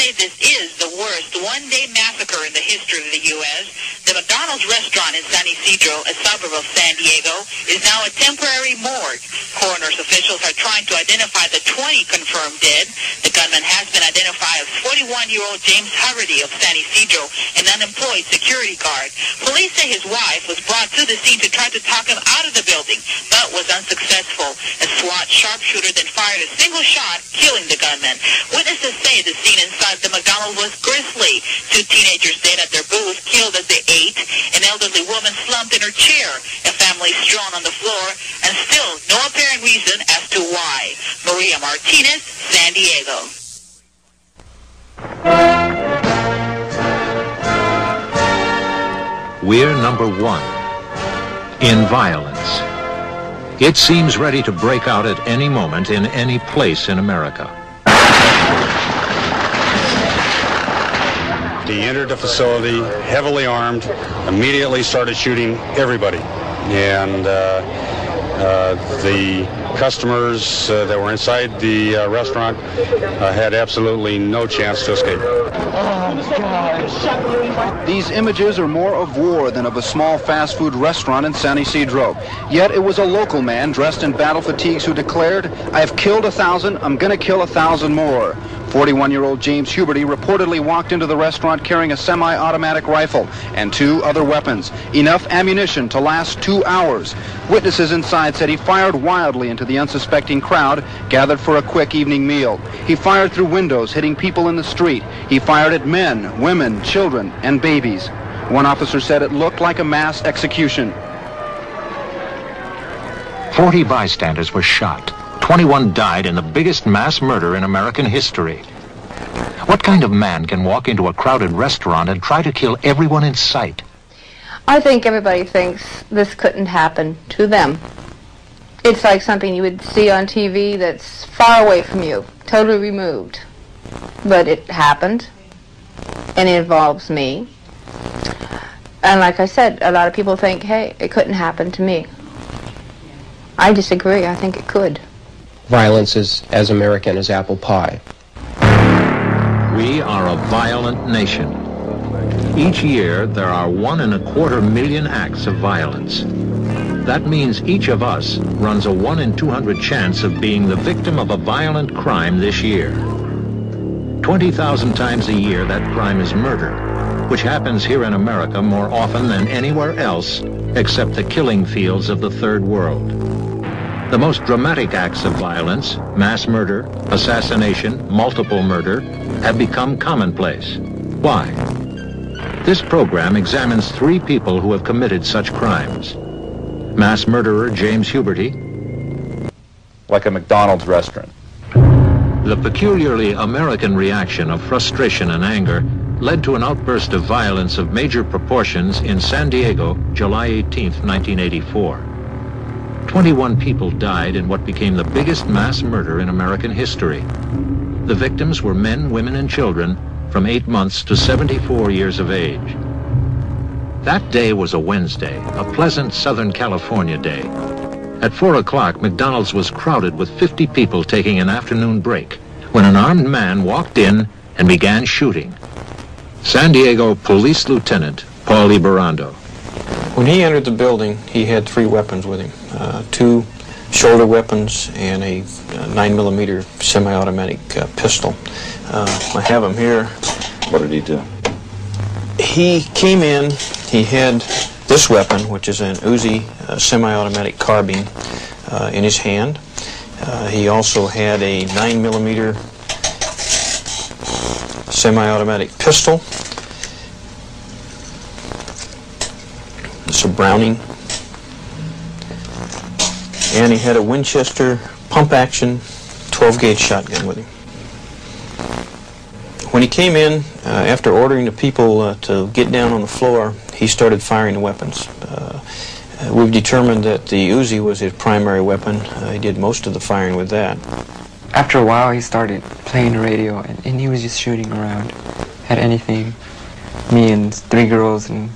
say this is the worst one-day massacre in the history of the U.S. The McDonald's restaurant in San Isidro, a suburb of San Diego, is now a temporary morgue. Coroner's officials are trying to identify the 20 confirmed dead. The gunman has been identified as 41-year-old James Haverty of San Isidro, an unemployed security guard. Police say his wife was brought to the scene to try to talk him out of the building, but was unsuccessful. A SWAT sharpshooter then fired a single shot, killing the gunman. Witnesses say the scene inside the McDonald's was grisly. 2 teenagers dead at their booth, killed as they ate. An elderly woman slumped in her chair. A family strewn on the floor, and still no apparent reason as to why. Maria Martinez, San Diego. We're number 1 in violence. It seems ready to break out at any moment in any place in America. He entered the facility heavily armed, immediately started shooting everybody. And the customers that were inside the restaurant had absolutely no chance to escape. These images are more of war than of a small fast food restaurant in San Isidro. Yet it was a local man dressed in battle fatigues who declared, "I have killed 1,000, I'm gonna kill 1,000 more." 41-year-old James Huberty reportedly walked into the restaurant carrying a semi-automatic rifle and 2 other weapons, enough ammunition to last 2 hours. Witnesses inside said he fired wildly into the unsuspecting crowd gathered for a quick evening meal. He fired through windows, hitting people in the street. He fired at men, women, children, and babies. One officer said it looked like a mass execution. 40 bystanders were shot. 21 died in the biggest mass murder in American history. What kind of man can walk into a crowded restaurant and try to kill everyone in sight? I think everybody thinks this couldn't happen to them. It's like something you would see on TV that's far away from you, totally removed. But it happened, and it involves me. And like I said, a lot of people think, hey, it couldn't happen to me. I disagree. I think it could. Violence is as American as apple pie. We are a violent nation. Each year, there are 1.25 million acts of violence. That means each of us runs a 1 in 200 chance of being the victim of a violent crime this year. 20,000 times a year, that crime is murder, which happens here in America more often than anywhere else, except the killing fields of the Third World. The most dramatic acts of violence, mass murder, assassination, multiple murder, have become commonplace. Why? This program examines 3 people who have committed such crimes. Mass murderer James Huberty. Like a McDonald's restaurant. The peculiarly American reaction of frustration and anger led to an outburst of violence of major proportions in San Diego, July 18, 1984. 21 people died in what became the biggest mass murder in American history. The victims were men, women, and children from 8 months to 74 years of age. That day was a Wednesday, a pleasant Southern California day. At 4 o'clock, McDonald's was crowded with 50 people taking an afternoon break when an armed man walked in and began shooting. San Diego Police Lieutenant Paul Liberando. When he entered the building, he had 3 weapons with him. 2 shoulder weapons and a 9mm semi-automatic pistol. I have them here. What did he do? He came in, he had this weapon, which is an Uzi semi-automatic carbine, in his hand. He also had a 9mm semi-automatic pistol. It's a Browning. And he had a Winchester pump-action 12-gauge shotgun with him. When he came in, after ordering the people to get down on the floor, he started firing the weapons. We've determined that the Uzi was his primary weapon. He did most of the firing with that. After a while, he started playing the radio, and he was just shooting around at anything. Me and 3 girls and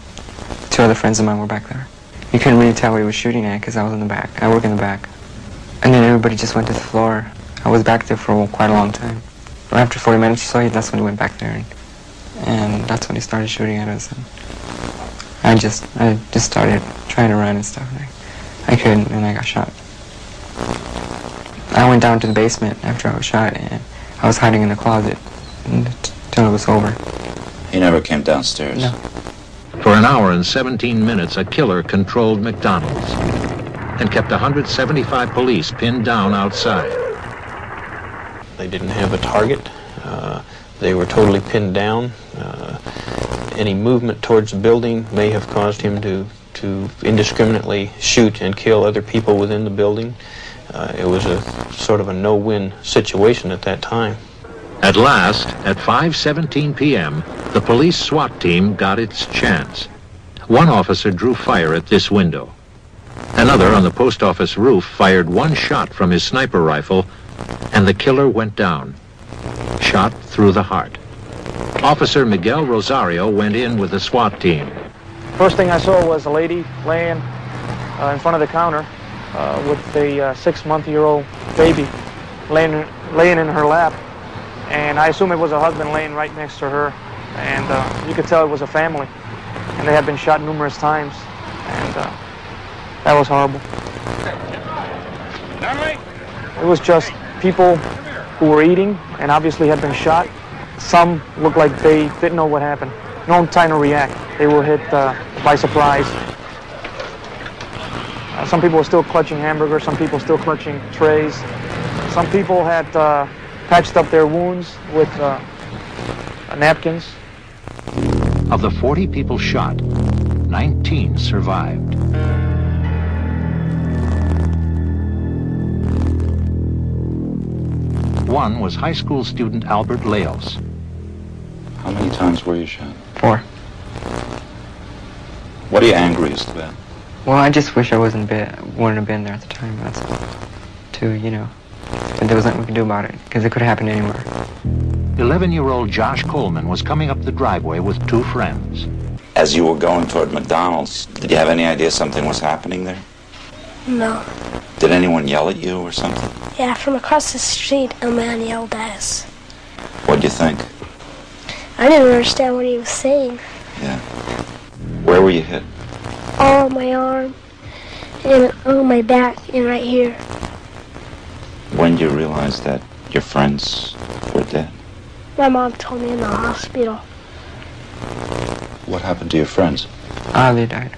2 other friends of mine were back there. You couldn't really tell what he was shooting at because I was in the back. I work in the back. And then everybody just went to the floor. I was back there for quite a long time. after 40 minutes or so, that's when he went back there, and that's when he started shooting at us. And I just started trying to run and stuff. I couldn't, and I got shot. I went down to the basement after I was shot, and I was hiding in the closet until it was over. He never came downstairs? No. For an hour and 17 minutes, a killer controlled McDonald's and kept 175 police pinned down outside. They didn't have a target. They were totally pinned down. Any movement towards the building may have caused him to indiscriminately shoot and kill other people within the building. It was a sort of a no-win situation at that time. At last, at 5:17 p.m., the police SWAT team got its chance. One officer drew fire at this window. Another on the post office roof fired one shot from his sniper rifle, and the killer went down, shot through the heart. Officer Miguel Rosario went in with the SWAT team. First thing I saw was a lady laying in front of the counter with a 6-month-old baby laying in her lap. And I assume it was a husband laying right next to her. And you could tell it was a family. And they had been shot numerous times. And that was horrible. It was just people who were eating and obviously had been shot. Some looked like they didn't know what happened. No time to react. They were hit by surprise. Some people were still clutching hamburgers. Some people still clutching trays. Some people had patched up their wounds with napkins. Of the 40 people shot, 19 survived. One was high school student Albert Leos. How many times were you shot? 4. What are you angriest about? Well, I just wish I wouldn't have been there at the time. That's but there was nothing we could do about it, because it could have happened anywhere. 11-year-old Josh Coleman was coming up the driveway with 2 friends. As you were going toward McDonald's, did you have any idea something was happening there? No. Did anyone yell at you or something? Yeah, from across the street, a man yelled at us. What'd you think? I didn't understand what he was saying. Yeah. Where were you hit? All on my arm, and on my back, and right here. When did you realize that your friends were dead? My mom told me in the hospital. What happened to your friends? They died.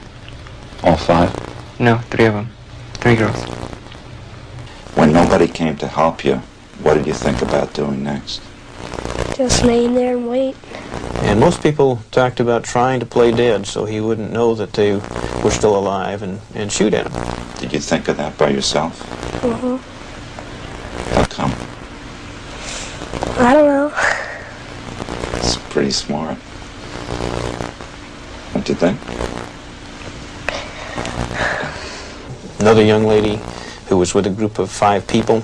All 5? No, 3 of them. 3 girls. When nobody came to help you, what did you think about doing next? Just laying there and wait. And most people talked about trying to play dead so he wouldn't know that they were still alive and shoot at him. Did you think of that by yourself? Mm-hmm. How come? I don't know. It's pretty smart. Don't you think? Another young lady who was with a group of 5 people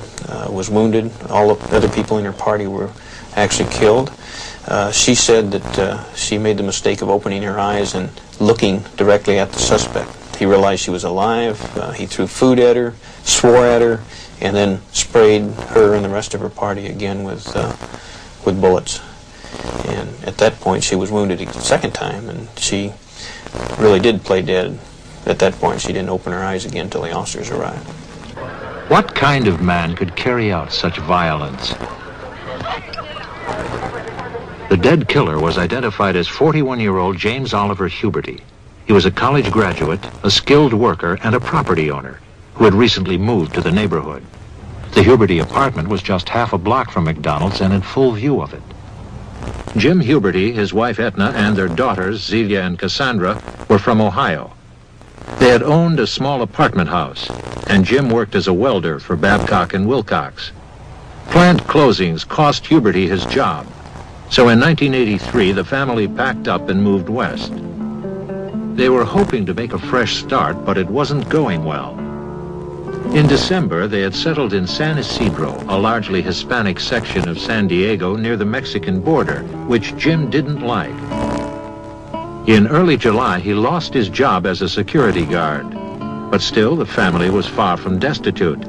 was wounded. All the other people in her party were actually killed. She said that she made the mistake of opening her eyes and looking directly at the suspect. He realized she was alive. He threw food at her, swore at her, and then sprayed her and the rest of her party again with bullets. And at that point, she was wounded a second time, and she really did play dead. At that point, she didn't open her eyes again until the officers arrived. What kind of man could carry out such violence? The dead killer was identified as 41-year-old James Oliver Huberty. He was a college graduate, a skilled worker, and a property owner who had recently moved to the neighborhood. The Huberty apartment was just half a block from McDonald's and in full view of it. Jim Huberty, his wife Etna, and their daughters, Zelia and Cassandra, were from Ohio. They had owned a small apartment house, and Jim worked as a welder for Babcock and Wilcox. Plant closings cost Huberty his job, so in 1983 the family packed up and moved west. They were hoping to make a fresh start, but it wasn't going well. In December, they had settled in San Isidro, a largely Hispanic section of San Diego near the Mexican border, which Jim didn't like. In early July, he lost his job as a security guard. But still, the family was far from destitute.